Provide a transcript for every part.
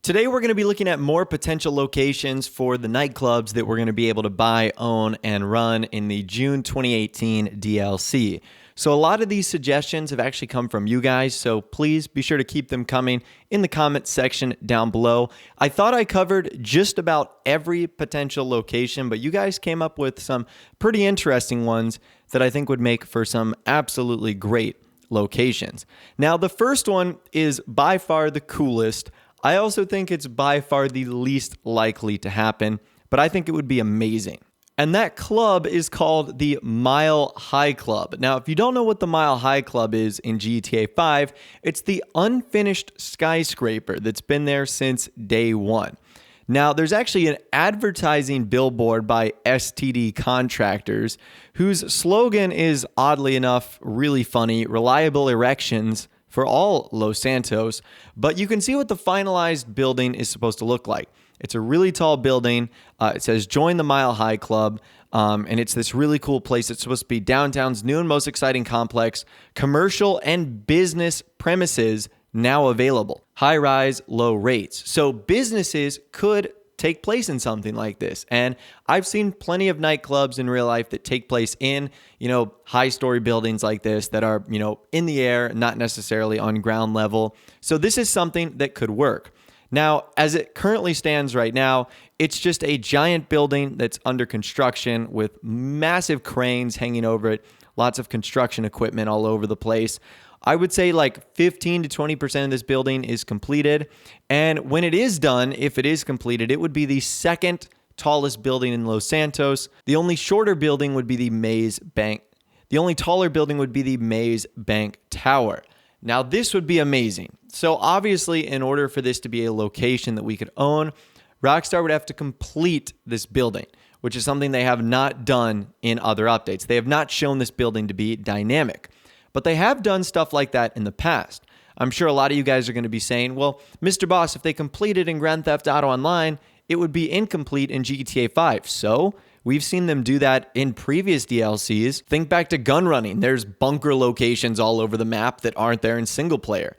Today, we're going to be looking at more potential locations for the nightclubs that we're going to be able to buy, own, and run in the June 2018 DLC. So a lot of these suggestions have actually come from you guys, so please be sure to keep them coming in the comment section down below. I thought I covered just about every potential location, but you guys came up with some pretty interesting ones that I think would make for some absolutely great locations. Now, the first one is by far the coolest. I also think it's by far the least likely to happen, but I think it would be amazing. And that club is called the Mile High Club. Now, if you don't know what the Mile High Club is in GTA 5, it's the unfinished skyscraper that's been there since day one. Now, there's actually an advertising billboard by STD Contractors, whose slogan is, oddly enough, really funny: reliable erections for all Los Santos. But you can see what the finalized building is supposed to look like. It's a really tall building. It says join the Mile High Club. And it's this really cool place. It's supposed to be downtown's new and most exciting complex. Commercial and business premises now available. High rise, low rates. So businesses could take place in something like this. And I've seen plenty of nightclubs in real life that take place in, high story buildings like this that are, in the air, not necessarily on ground level. So this is something that could work. Now, as it currently stands right now, it's just a giant building that's under construction with massive cranes hanging over it, lots of construction equipment all over the place. I would say like 15 to 20% of this building is completed. And when it is done, if it is completed, it would be the second tallest building in Los Santos. The only shorter building would be the Maze Bank. The only taller building would be the Maze Bank Tower. Now, this would be amazing. So obviously, in order for this to be a location that we could own, Rockstar would have to complete this building, which is something they have not done in other updates. They have not shown this building to be dynamic, but they have done stuff like that in the past. I'm sure a lot of you guys are going to be saying, well, Mr. Boss, if they complete it in Grand Theft Auto Online, it would be incomplete in GTA 5. So we've seen them do that in previous DLCs. Think back to gun running. There's bunker locations all over the map that aren't there in single player.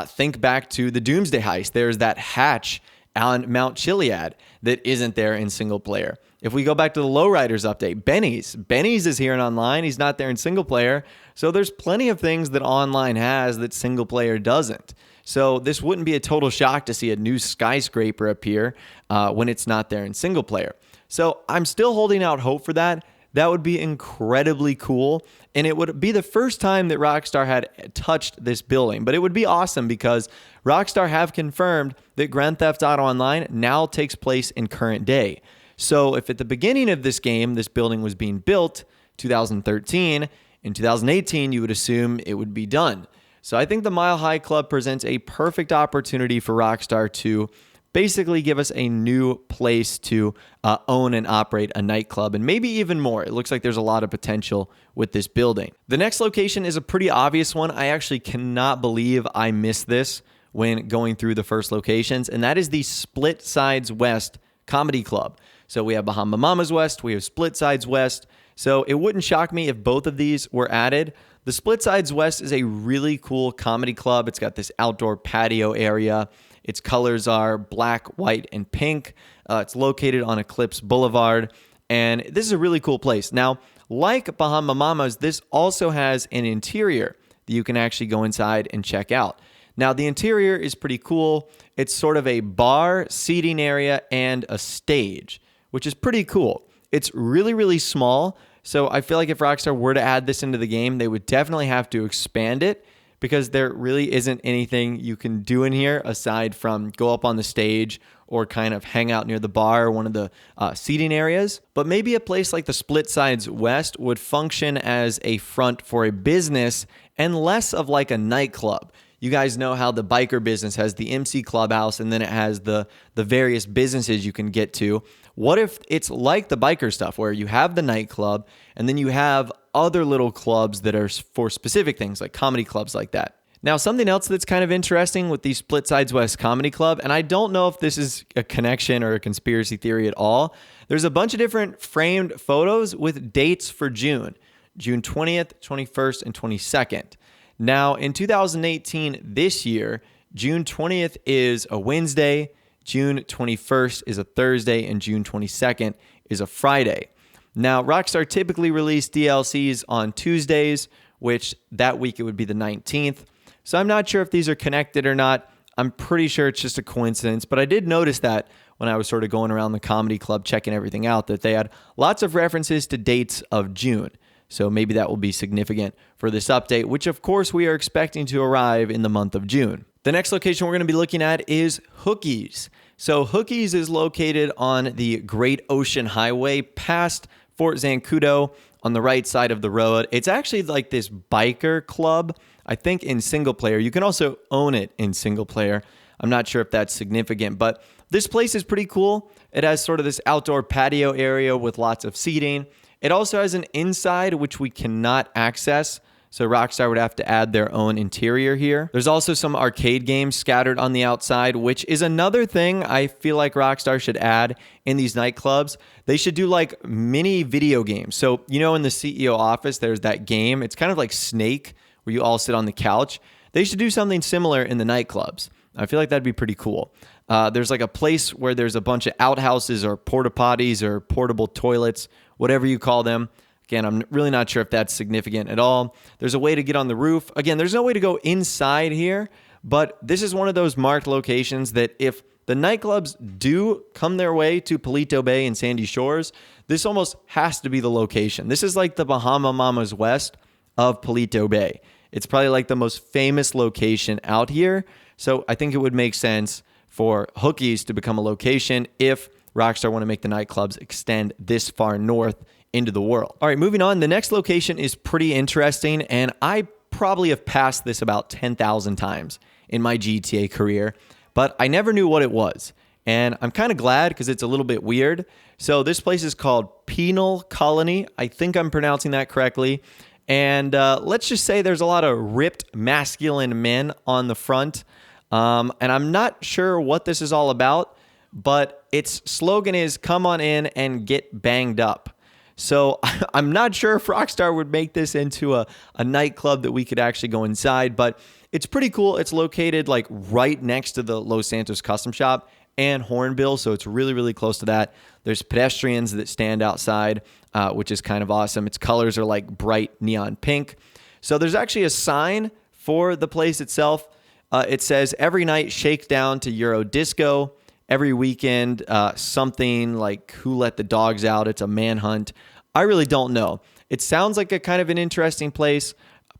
Think back to the Doomsday Heist. There's that hatch on Mount Chiliad that isn't there in single player. If we go back to the Lowriders update, Benny's is here in online. He's not there in single player. So there's plenty of things that online has that single player doesn't. So this wouldn't be a total shock to see a new skyscraper appear when it's not there in single player. So I'm still holding out hope for that. That would be incredibly cool. And it would be the first time that Rockstar had touched this building. But it would be awesome because Rockstar have confirmed that Grand Theft Auto Online now takes place in current day. So if at the beginning of this game, this building was being built, 2013, in 2018, you would assume it would be done. So I think the Mile High Club presents a perfect opportunity for Rockstar to basically give us a new place to own and operate a nightclub, and maybe even more. It looks like there's a lot of potential with this building. The next location is a pretty obvious one. I actually cannot believe I missed this when going through the first locations, and that is the Split Sides West Comedy Club. So we have Bahama Mamas West, we have Split Sides West. So it wouldn't shock me if both of these were added. The Split Sides West is a really cool comedy club. It's got this outdoor patio area. Its colors are black, white, and pink. It's located on Eclipse Boulevard, and this is a really cool place. Now, like Bahama Mamas, this also has an interior that you can actually go inside and check out. Now, the interior is pretty cool. It's sort of a bar, seating area, and a stage, which is pretty cool. It's really, really small, so I feel like if Rockstar were to add this into the game, they would definitely have to expand it, because there really isn't anything you can do in here aside from go up on the stage or kind of hang out near the bar or one of the seating areas. But maybe a place like the Split Sides West would function as a front for a business and less of like a nightclub. You guys know how the biker business has the MC Clubhouse and then it has the various businesses you can get to. What if it's like the biker stuff where you have the nightclub and then you have other little clubs that are for specific things, like comedy clubs like that? Now, something else that's kind of interesting with the Split Sides West Comedy Club, and I don't know if this is a connection or a conspiracy theory at all, there's a bunch of different framed photos with dates for June 20th, 21st, and 22nd. Now, in 2018, this year, June 20th is a Wednesday, June 21st is a Thursday, and June 22nd is a Friday. Now, Rockstar typically release DLCs on Tuesdays, which that week it would be the 19th. So I'm not sure if these are connected or not. I'm pretty sure it's just a coincidence, but I did notice that when I was sort of going around the comedy club checking everything out, that they had lots of references to dates of June. So maybe that will be significant for this update, which of course we are expecting to arrive in the month of June. The next location we're going to be looking at is Hookies. So Hookies is located on the Great Ocean Highway past Fort Zancudo on the right side of the road. It's actually like this biker club, I think in single player. You can also own it in single player. I'm not sure if that's significant, but this place is pretty cool. It has sort of this outdoor patio area with lots of seating. It also has an inside, which we cannot access. So Rockstar would have to add their own interior here. There's also some arcade games scattered on the outside, which is another thing I feel like Rockstar should add in these nightclubs. They should do like mini video games. So, you know, in the CEO office, there's that game. It's kind of like Snake, where you all sit on the couch. They should do something similar in the nightclubs. I feel like that'd be pretty cool. There's like a place where there's a bunch of outhouses or porta potties or portable toilets, whatever you call them. Again, I'm really not sure if that's significant at all. There's a way to get on the roof. Again, there's no way to go inside here, but this is one of those marked locations that if the nightclubs do come their way to Palito Bay and Sandy Shores, this almost has to be the location. This is like the Bahama Mamas West of Palito Bay. It's probably like the most famous location out here. So I think it would make sense for Hookies to become a location if Rockstar want to make the nightclubs extend this far north into the world. All right, moving on. The next location is pretty interesting, and I probably have passed this about 10,000 times in my GTA career, but I never knew what it was. And I'm kind of glad because it's a little bit weird. So this place is called Penal Colony. I think I'm pronouncing that correctly. And let's just say there's a lot of ripped masculine men on the front. And I'm not sure what this is all about, but its slogan is "Come on in and get banged up." So I'm not sure if Rockstar would make this into a nightclub that we could actually go inside, but it's pretty cool. It's located like right next to the Los Santos Custom Shop and Hornbill, so it's really, really close to that. There's pedestrians that stand outside, which is kind of awesome. Its colors are like bright neon pink. So there's actually a sign for the place itself. It says, "Every night shake down to Euro disco. Every weekend, something like Who Let the Dogs Out." It's a manhunt. I really don't know. It sounds like a kind of an interesting place.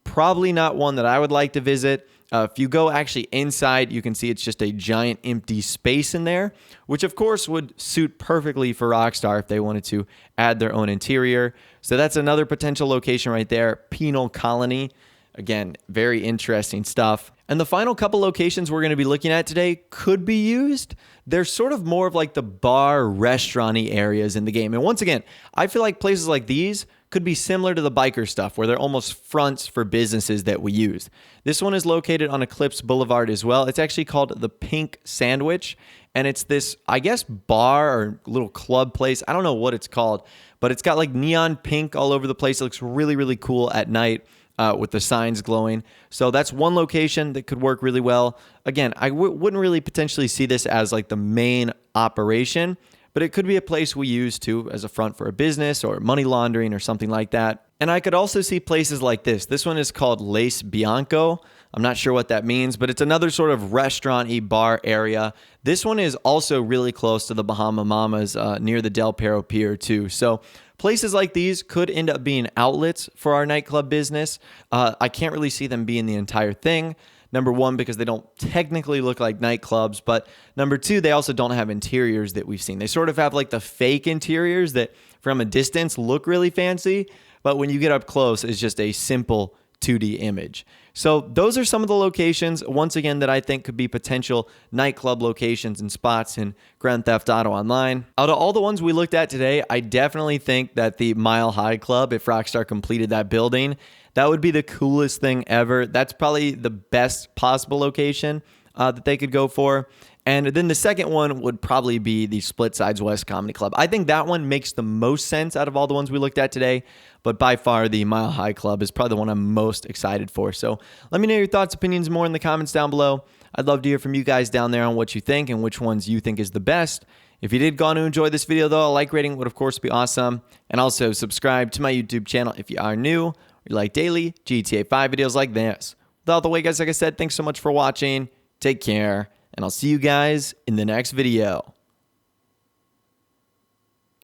Probably not one that I would like to visit. If you go actually inside, you can see it's just a giant empty space in there, which of course would suit perfectly for Rockstar if they wanted to add their own interior. So that's another potential location right there, Penal Colony. Again, very interesting stuff. And the final couple locations we're going to be looking at today could be used. They're sort of more of like the bar, restaurant-y areas in the game. And once again, I feel like places like these could be similar to the biker stuff, where they're almost fronts for businesses that we use. This one is located on Eclipse Boulevard as well. It's actually called the Pink Sandwich. And it's this, I guess, bar or little club place. I don't know what it's called, but it's got like neon pink all over the place. It looks really, really cool at night. With the signs glowing. So that's one location that could work really well. Again, I wouldn't really potentially see this as like the main operation, but it could be a place we use too as a front for a business or money laundering or something like that. And I could also see places like this. This one is called Lace Bianco. I'm not sure what that means, but it's another sort of restaurant-y bar area. This one is also really close to the Bahama Mamas near the Del Perro Pier too. So places like these could end up being outlets for our nightclub business. I can't really see them being the entire thing. Number one, because they don't technically look like nightclubs, but number two, they also don't have interiors that we've seen. They sort of have like the fake interiors that from a distance look really fancy, but when you get up close, it's just a simple 2D image. So those are some of the locations, once again, that I think could be potential nightclub locations and spots in Grand Theft Auto Online. Out of all the ones we looked at today, I definitely think that the Mile High Club, if Rockstar completed that building, that would be the coolest thing ever. That's probably the best possible location that they could go for. And then the second one would probably be the Split Sides West Comedy Club. I think that one makes the most sense out of all the ones we looked at today, but by far the Mile High Club is probably the one I'm most excited for. So let me know your thoughts, opinions more in the comments down below. I'd love to hear from you guys down there on what you think and which ones you think is the best. If you did go on to enjoy this video though, a like rating would of course be awesome. And also subscribe to my YouTube channel if you are new or you like daily GTA 5 videos like this. Without the way guys, like I said, thanks so much for watching. Take care. And I'll see you guys in the next video.